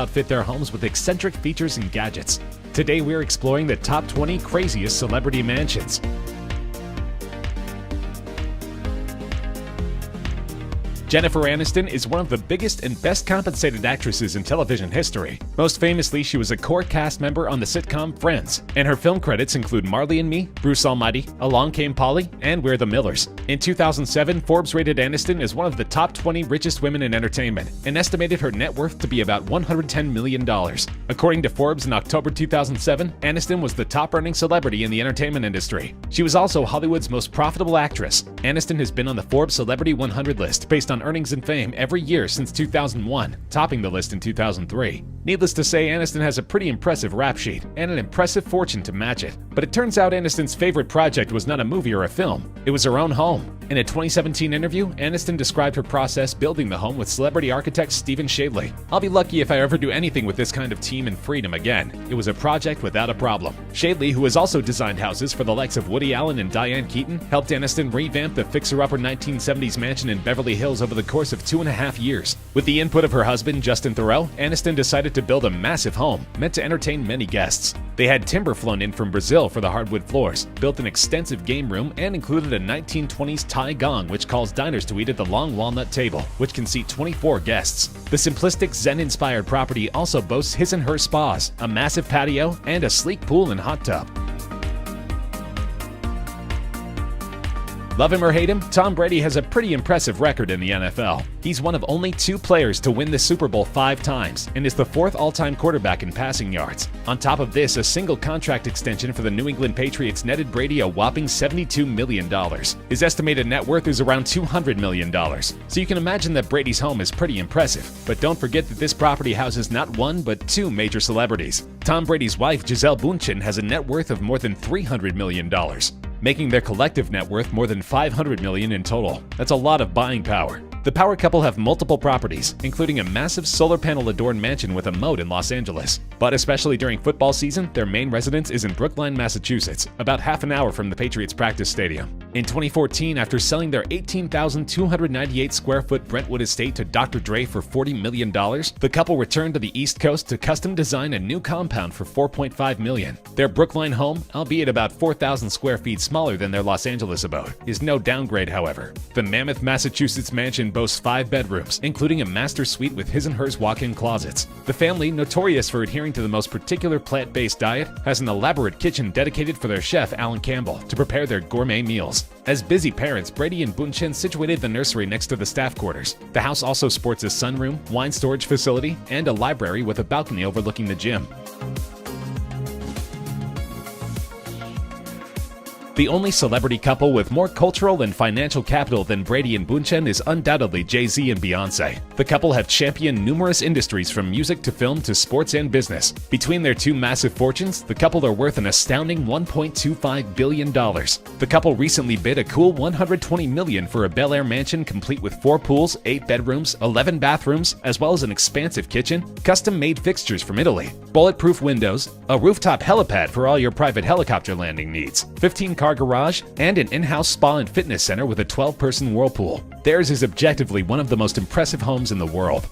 outfit their homes with eccentric features and gadgets. Today we're exploring the top 20 craziest celebrity mansions. Jennifer Aniston is one of the biggest and best compensated actresses in television history. Most famously, she was a core cast member on the sitcom Friends, and her film credits include Marley and Me, Bruce Almighty, Along Came Polly, and We're the Millers. In 2007, Forbes rated Aniston as one of the top 20 richest women in entertainment and estimated her net worth to be about $110 million. According to Forbes in October 2007, Aniston was the top-earning celebrity in the entertainment industry. She was also Hollywood's most profitable actress. Aniston has been on the Forbes Celebrity 100 list based on earnings and fame every year since 2001, topping the list in 2003. Needless to say, Aniston has a pretty impressive rap sheet and an impressive fortune to match it. But it turns out Aniston's favorite project was not a movie or a film, it was her own home. In a 2017 interview, Aniston described her process building the home with celebrity architect Stephen Shadley. "I'll be lucky if I ever do anything with this kind of team and freedom again. It was a project without a problem." Shadley, who has also designed houses for the likes of Woody Allen and Diane Keaton, helped Aniston revamp the fixer-upper 1970s mansion in Beverly Hills over the course of 2.5 years. With the input of her husband, Justin Theroux, Aniston decided to build a massive home meant to entertain many guests. They had timber flown in from Brazil for the hardwood floors, built an extensive game room, and included a 1920s Thai gong which calls diners to eat at the long walnut table, which can seat 24 guests. The simplistic Zen-inspired property also boasts his and her spas, a massive patio, and a sleek pool and hot tub. Love him or hate him, Tom Brady has a pretty impressive record in the NFL. He's one of only 2 players to win the Super Bowl 5 times and is the 4th all-time quarterback in passing yards. On top of this, a single contract extension for the New England Patriots netted Brady a whopping $72 million. His estimated net worth is around $200 million. So you can imagine that Brady's home is pretty impressive. But don't forget that this property houses not 1 but 2 major celebrities. Tom Brady's wife, Gisele Bündchen, has a net worth of more than $300 million. Making their collective net worth more than $500 million in total. That's a lot of buying power. The power couple have multiple properties, including a massive solar panel-adorned mansion with a moat in Los Angeles. But especially during football season, their main residence is in Brookline, Massachusetts, about half an hour from the Patriots practice stadium. In 2014, after selling their 18,298 square foot Brentwood estate to Dr. Dre for $40 million, the couple returned to the East Coast to custom design a new compound for $4.5 million. Their Brookline home, albeit about 4,000 square feet smaller than their Los Angeles abode, is no downgrade, however. The Mammoth, Massachusetts mansion boasts 5 bedrooms, including a master suite with his and hers walk-in closets. The family, notorious for adhering to the most particular plant-based diet, has an elaborate kitchen dedicated for their chef, Alan Campbell, to prepare their gourmet meals. As busy parents, Brady and Bündchen situated the nursery next to the staff quarters. The house also sports a sunroom, wine storage facility, and a library with a balcony overlooking the gym. The only celebrity couple with more cultural and financial capital than Brady and Bündchen is undoubtedly Jay-Z and Beyoncé. The couple have championed numerous industries from music to film to sports and business. Between their 2 massive fortunes, the couple are worth an astounding $1.25 billion. The couple recently bid a cool $120 million for a Bel Air mansion complete with 4 pools, 8 bedrooms, 11 bathrooms, as well as an expansive kitchen, custom-made fixtures from Italy, bulletproof windows, a rooftop helipad for all your private helicopter landing needs, 15-car garage, and an in-house spa and fitness center with a 12-person whirlpool. Theirs is objectively one of the most impressive homes in the world.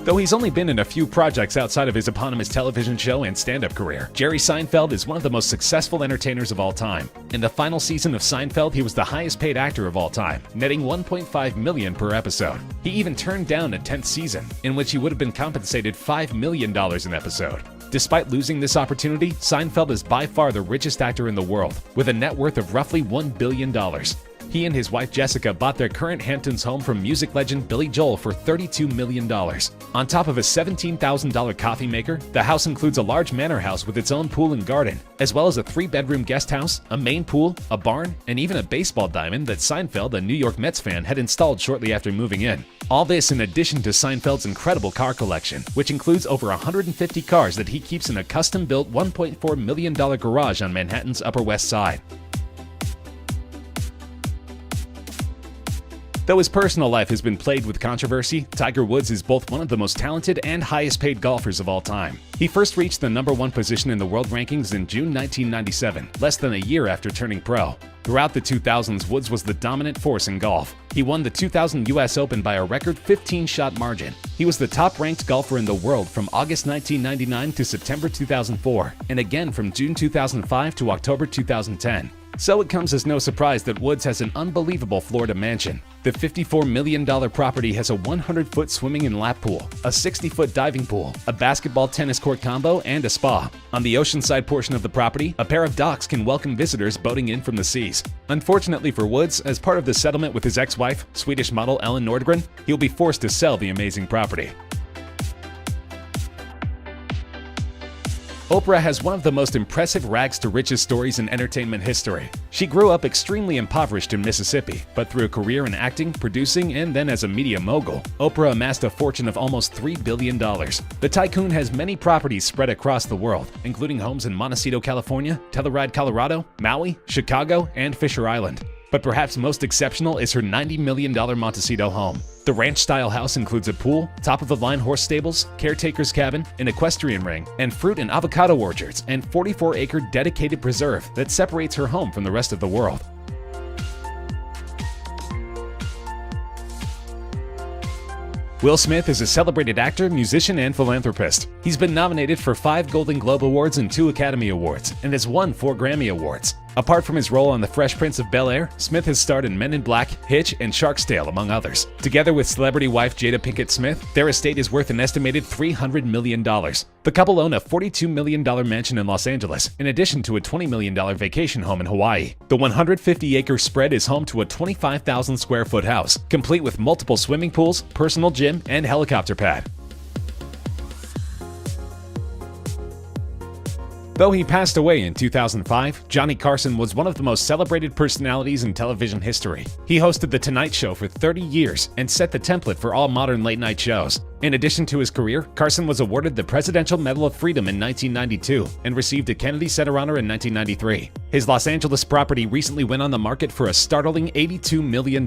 Though he's only been in a few projects outside of his eponymous television show and stand-up career, Jerry Seinfeld is one of the most successful entertainers of all time. In the final season of Seinfeld, he was the highest-paid actor of all time, netting $1.5 million per episode. He even turned down a 10th season, in which he would have been compensated $5 million an episode. Despite losing this opportunity, Seinfeld is by far the richest actor in the world, with a net worth of roughly $1 billion. He and his wife Jessica bought their current Hamptons home from music legend Billy Joel for $32 million. On top of a $17,000 coffee maker, the house includes a large manor house with its own pool and garden, as well as a 3-bedroom guest house, a main pool, a barn, and even a baseball diamond that Seinfeld, a New York Mets fan, had installed shortly after moving in. All this in addition to Seinfeld's incredible car collection, which includes over 150 cars that he keeps in a custom-built $1.4 million garage on Manhattan's Upper West Side. Though his personal life has been plagued with controversy, Tiger Woods is both one of the most talented and highest-paid golfers of all time. He first reached the #1 position in the world rankings in June 1997, less than a year after turning pro. Throughout the 2000s, Woods was the dominant force in golf. He won the 2000 US Open by a record 15-shot margin. He was the top-ranked golfer in the world from August 1999 to September 2004, and again from June 2005 to October 2010. So it comes as no surprise that Woods has an unbelievable Florida mansion. The $54 million property has a 100-foot swimming and lap pool, a 60-foot diving pool, a basketball-tennis court combo, and a spa. On the oceanside portion of the property, a pair of docks can welcome visitors boating in from the seas. Unfortunately for Woods, as part of the settlement with his ex-wife, Swedish model Ellen Nordgren, he'll be forced to sell the amazing property. Oprah has one of the most impressive rags-to-riches stories in entertainment history. She grew up extremely impoverished in Mississippi, but through a career in acting, producing, and then as a media mogul, Oprah amassed a fortune of almost $3 billion. The tycoon has many properties spread across the world, including homes in Montecito, California, Telluride, Colorado, Maui, Chicago, and Fisher Island. But perhaps most exceptional is her $90 million Montecito home. The ranch-style house includes a pool, top-of-the-line horse stables, caretaker's cabin, an equestrian ring, and fruit and avocado orchards, and 44-acre dedicated preserve that separates her home from the rest of the world. Will Smith is a celebrated actor, musician, and philanthropist. He's been nominated for 5 Golden Globe Awards and 2 Academy Awards, and has won 4 Grammy Awards. Apart from his role on The Fresh Prince of Bel-Air, Smith has starred in Men in Black, Hitch, and Shark's Tale, among others. Together with celebrity wife Jada Pinkett Smith, their estate is worth an estimated $300 million. The couple own a $42 million mansion in Los Angeles, in addition to a $20 million vacation home in Hawaii. The 150-acre spread is home to a 25,000-square-foot house, complete with multiple swimming pools, personal gym, and helicopter pad. Though he passed away in 2005, Johnny Carson was one of the most celebrated personalities in television history. He hosted The Tonight Show for 30 years and set the template for all modern late-night shows. In addition to his career, Carson was awarded the Presidential Medal of Freedom in 1992 and received a Kennedy Center Honor in 1993. His Los Angeles property recently went on the market for a startling $82 million.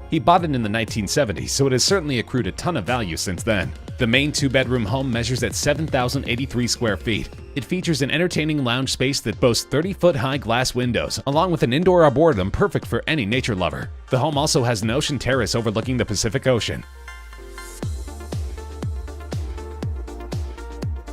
He bought it in the 1970s, so it has certainly accrued a ton of value since then. The main 2-bedroom home measures at 7,083 square feet. It features an entertaining lounge space that boasts 30-foot-high glass windows, along with an indoor arboretum perfect for any nature lover. The home also has an ocean terrace overlooking the Pacific Ocean.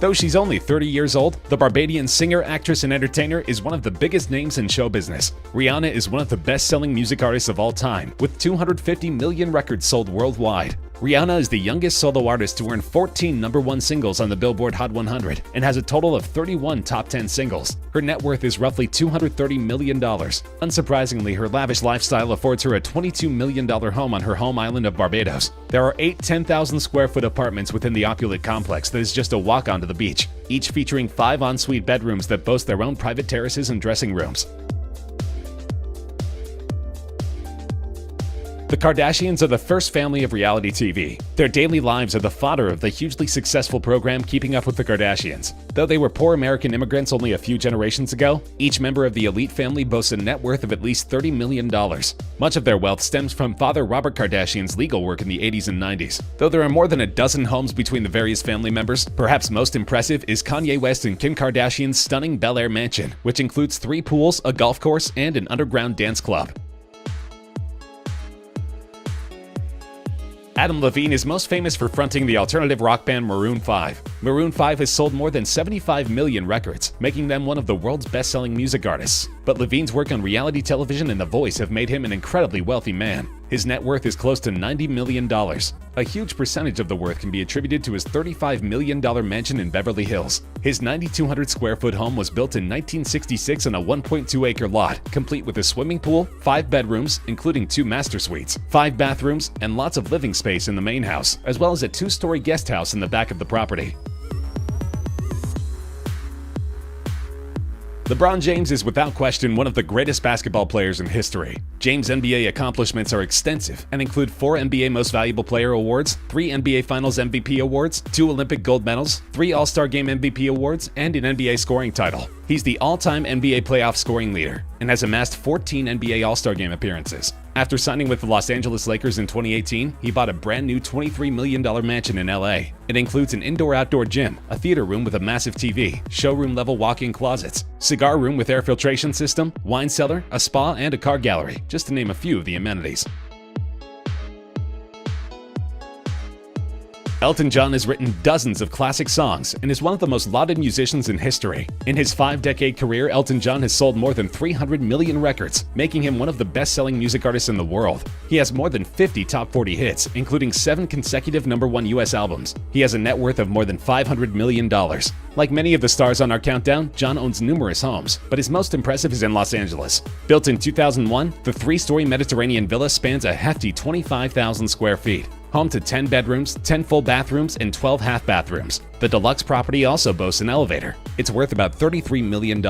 Though she's only 30 years old, the Barbadian singer, actress, and entertainer is one of the biggest names in show business. Rihanna is one of the best-selling music artists of all time, with 250 million records sold worldwide. Rihanna is the youngest solo artist to earn 14 #1 singles on the Billboard Hot 100 and has a total of 31 top 10 singles. Her net worth is roughly $230 million. Unsurprisingly, her lavish lifestyle affords her a $22 million home on her home island of Barbados. There are 8 10,000-square-foot apartments within the opulent complex that is just a walk onto the beach, each featuring 5 ensuite bedrooms that boast their own private terraces and dressing rooms. The Kardashians are the first family of reality TV. Their daily lives are the fodder of the hugely successful program Keeping Up with the Kardashians. Though they were poor American immigrants only a few generations ago, each member of the elite family boasts a net worth of at least $30 million. Much of their wealth stems from father Robert Kardashian's legal work in the 80s and 90s. Though there are more than a dozen homes between the various family members, perhaps most impressive is Kanye West and Kim Kardashian's stunning Bel-Air mansion, which includes 3 pools, a golf course, and an underground dance club. Adam Levine is most famous for fronting the alternative rock band Maroon 5. Maroon 5 has sold more than 75 million records, making them one of the world's best-selling music artists. But Levine's work on reality television and The Voice have made him an incredibly wealthy man. His net worth is close to $90 million. A huge percentage of the worth can be attributed to his $35 million mansion in Beverly Hills. His 9,200-square-foot home was built in 1966 on a 1.2-acre lot, complete with a swimming pool, 5 bedrooms, including 2 master suites, 5 bathrooms, and lots of living space in the main house, as well as a 2-story guest house in the back of the property. LeBron James is without question one of the greatest basketball players in history. James' NBA accomplishments are extensive and include 4 NBA Most Valuable Player awards, 3 NBA Finals MVP awards, 2 Olympic gold medals, 3 All-Star Game MVP awards, and an NBA scoring title. He's the all-time NBA playoff scoring leader and has amassed 14 NBA All-Star Game appearances. After signing with the Los Angeles Lakers in 2018, he bought a brand new $23 million mansion in LA. It includes an indoor-outdoor gym, a theater room with a massive TV, showroom-level walk-in closets, cigar room with air filtration system, wine cellar, a spa, and a car gallery, just to name a few of the amenities. Elton John has written dozens of classic songs and is one of the most lauded musicians in history. In his 5-decade career, Elton John has sold more than 300 million records, making him one of the best-selling music artists in the world. He has more than 50 top 40 hits, including 7 consecutive #1 US albums. He has a net worth of more than $500 million. Like many of the stars on our countdown, John owns numerous homes, but his most impressive is in Los Angeles. Built in 2001, the 3-story Mediterranean villa spans a hefty 25,000 square feet. Home to 10 bedrooms, 10 full bathrooms, and 12 half bathrooms. The deluxe property also boasts an elevator. It's worth about $33 million.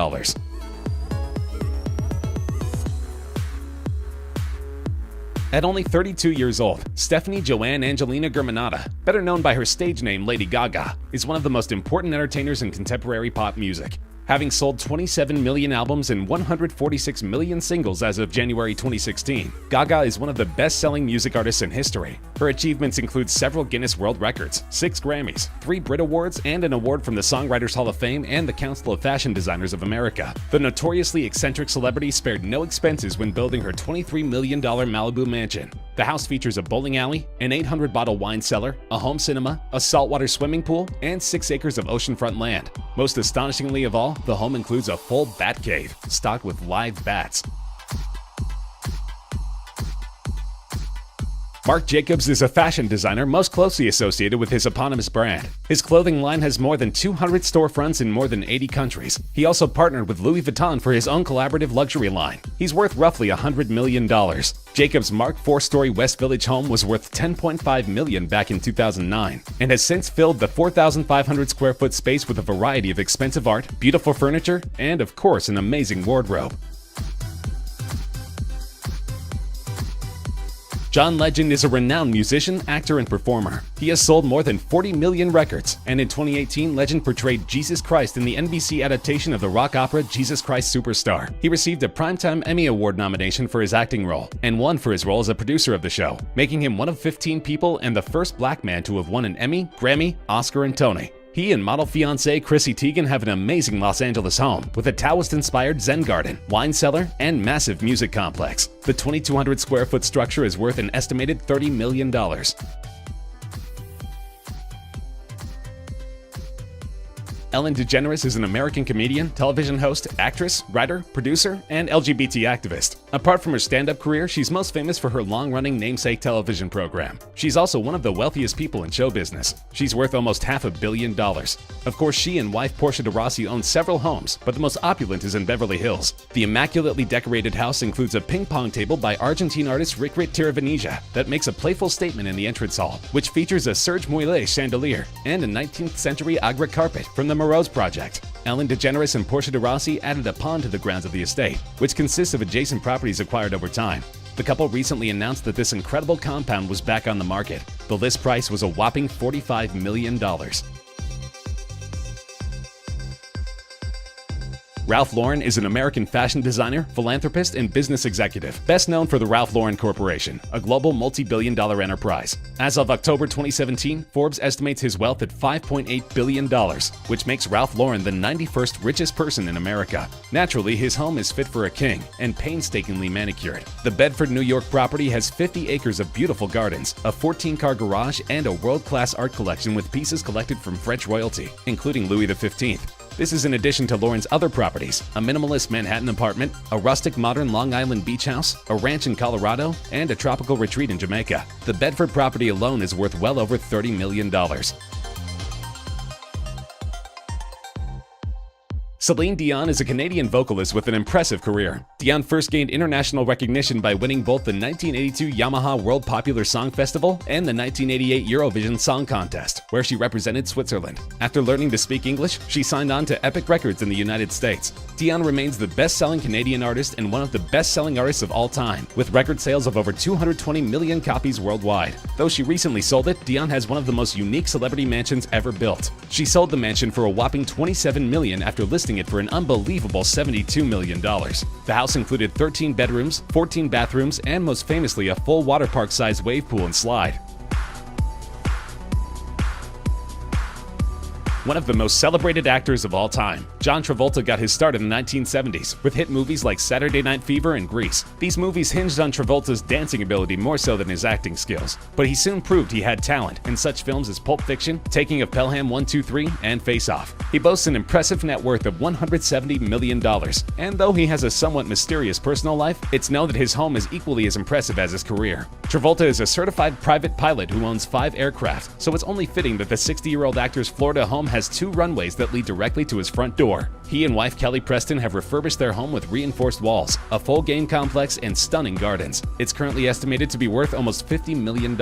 At only 32 years old, Stephanie Joanne Angelina Germanotta, better known by her stage name Lady Gaga, is one of the most important entertainers in contemporary pop music. Having sold 27 million albums and 146 million singles as of January 2016, Gaga is one of the best-selling music artists in history. Her achievements include several Guinness World Records, 6 Grammys, 3 Brit Awards, and an award from the Songwriters Hall of Fame and the Council of Fashion Designers of America. The notoriously eccentric celebrity spared no expenses when building her $23 million Malibu mansion. The house features a bowling alley, an 800-bottle wine cellar, a home cinema, a saltwater swimming pool, and 6 acres of oceanfront land. Most astonishingly of all, the home includes a full bat cave, stocked with live bats. Marc Jacobs is a fashion designer most closely associated with his eponymous brand. His clothing line has more than 200 storefronts in more than 80 countries. He also partnered with Louis Vuitton for his own collaborative luxury line. He's worth roughly $100 million. Jacobs' Marc 4-story West Village home was worth $10.5 million back in 2009 and has since filled the 4,500 square foot space with a variety of expensive art, beautiful furniture, and of course an amazing wardrobe. John Legend is a renowned musician, actor, and performer. He has sold more than 40 million records, and in 2018, Legend portrayed Jesus Christ in the NBC adaptation of the rock opera Jesus Christ Superstar. He received a Primetime Emmy Award nomination for his acting role, and won for his role as a producer of the show, making him one of 15 people and the first black man to have won an Emmy, Grammy, Oscar, and Tony. He and model fiancée Chrissy Teigen have an amazing Los Angeles home with a Taoist-inspired Zen garden, wine cellar, and massive music complex. The 2,200 square foot structure is worth an estimated $30 million. Ellen DeGeneres is an American comedian, television host, actress, writer, producer, and LGBT activist. Apart from her stand-up career, she's most famous for her long-running Namesake television program. She's also one of the wealthiest people in show business. She's worth almost $500 million. Of course, she and wife Portia de Rossi own several homes, but the most opulent is in Beverly Hills. The immaculately decorated house includes a ping-pong table by Argentine artist Ricrit Tiravanija that makes a playful statement in the entrance hall, which features a Serge Mouillet chandelier and a 19th century Agra carpet from the Rose Project. Ellen DeGeneres and Portia de Rossi added a pond to the grounds of the estate, which consists of adjacent properties acquired over time. The couple recently announced that this incredible compound was back on the market. The list price was a whopping $45 million. Ralph Lauren is an American fashion designer, philanthropist, and business executive, best known for the Ralph Lauren Corporation, a global multi-billion-dollar enterprise. As of October 2017, Forbes estimates his wealth at $5.8 billion, which makes Ralph Lauren the 91st richest person in America. Naturally, his home is fit for a king and painstakingly manicured. The Bedford, New York property has 50 acres of beautiful gardens, a 14-car garage, and a world-class art collection with pieces collected from French royalty, including Louis XV. This is in addition to Lauren's other properties, a minimalist Manhattan apartment, a rustic modern Long Island beach house, a ranch in Colorado, and a tropical retreat in Jamaica. The Bedford property alone is worth well over $30 million. Celine Dion is a Canadian vocalist with an impressive career. Dion first gained international recognition by winning both the 1982 Yamaha World Popular Song Festival and the 1988 Eurovision Song Contest, where she represented Switzerland. After learning to speak English, she signed on to Epic Records in the United States. Dion remains the best-selling Canadian artist and one of the best-selling artists of all time, with record sales of over 220 million copies worldwide. Though she recently sold it, Dion has one of the most unique celebrity mansions ever built. She sold the mansion for a whopping $27 million after listing it for an unbelievable $72 million. The house included 13 bedrooms, 14 bathrooms, and most famously a full water park-sized wave pool and slide. One of the most celebrated actors of all time, John Travolta got his start in the 1970s with hit movies like Saturday Night Fever and Grease. These movies hinged on Travolta's dancing ability more so than his acting skills, but he soon proved he had talent in such films as Pulp Fiction, Taking of Pelham 1, 2, 3, and Face Off. He boasts an impressive net worth of $170 million, and though he has a somewhat mysterious personal life, it's known that his home is equally as impressive as his career. Travolta is a certified private pilot who owns 5 aircraft, so it's only fitting that the 60-year-old actor's Florida home has 2 runways that lead directly to his front door. He and wife Kelly Preston have refurbished their home with reinforced walls, a full game complex, and stunning gardens. It's currently estimated to be worth almost $50 million.